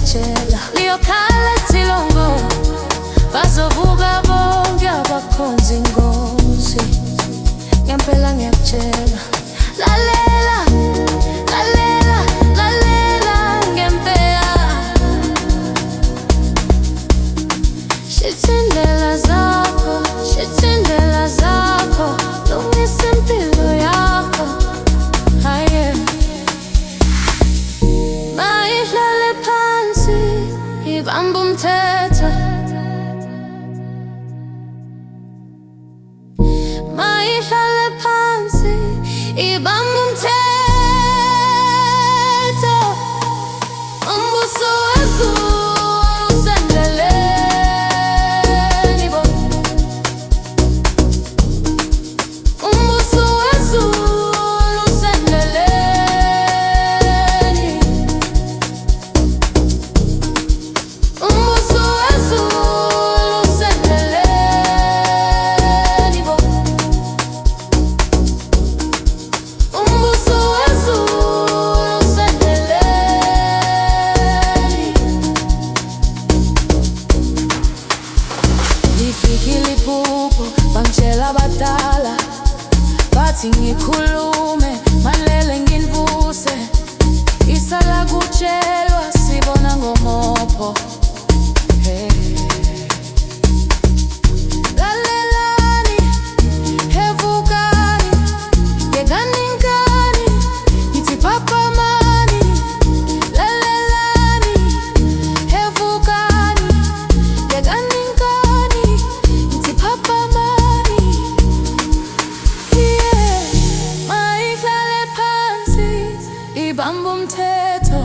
ngiyakutshela liyokhala Icilongo, bazovuka bonke abakhonza ingozi. Ngempela ngiyakutshela, lalela, lalela, lalela ngempela. Shithindela zakho, shithindela zakho, lungisa impilo yakho. Haye mayihlale phansi, ibamba umthetho. Mayihlale phansi, ibamba umthetho. Umbuso wezulu usendleleni bo. Umbuso wezulu usendleleni. Umbuso wezulu usendleleni bo. Umbuso wezulu usendleleni. Lifikile iphupho, bangitshela abadala, bathi ngikhulume, malele nginvuse. Isala kutshelwa, sibona ngomopho. Hey. Lalelani, hevukani, yekani ngani, ngithi phaphamani. Lalelani, hevukani, yekani ngani, ngithi phaphamani. Yeah, mayihlale phansi, ibamba umthetho.